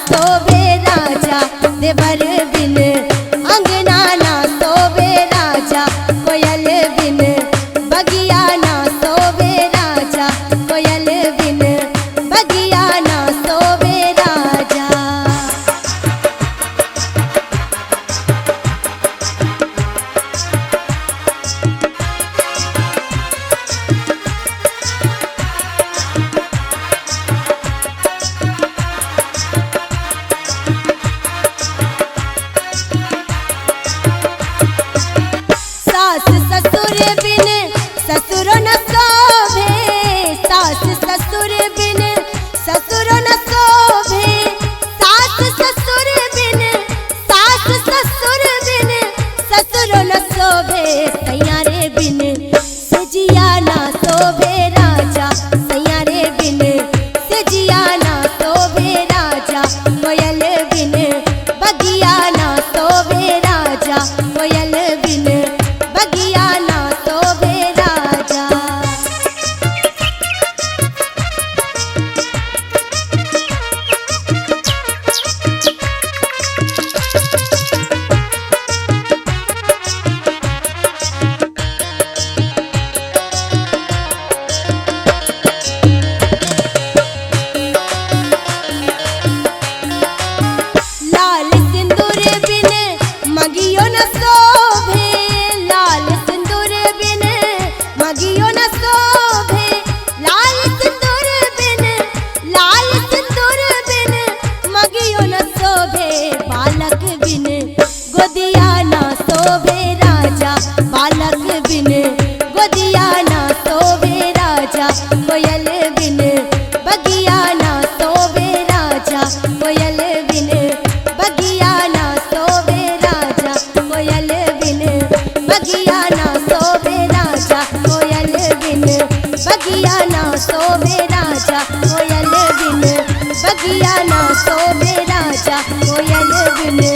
सोवे राजा देवर बिन अंगना ना सोवे राजा कोयल बिन बगिया ना सोवे राजा कोयल बिन बगिया ना सोवे राजा। सास ससुर बिन ससुर न शोभे, सास ससुर बिन ससुर न शोभे, सास ससुर बिन सास ससुर बिन ससुर न शोभे, सैया रे बिन सजिया ना शोभे राजा, सैया रे बिन सजिया ना शोभे राजा कोयल बिन बगिया ना शोभे राजा कोयल बिन बगिया ना शोभे राजा। लाल सिंदूर बिन मगियो न शोभे, लाल सिंदूर बिन मगियो न शोभे, लाल सिंदूर बिन लाल सिंदूर बिन मगियो न शोभे, बालक बिन गोदिया ना शोभे राजा, बालक बिन गोदिया ना शोभे राजा कोयल बिन बगिया ना शोभे राजा कोयल बिन बगिया ना शोभे राजा कोयल बिन बगिया ना शोभे राजा कोयल बिन बगिया ना शोभे राजा कोयल बिन बगिया ना शोभे राजा कोयल बिन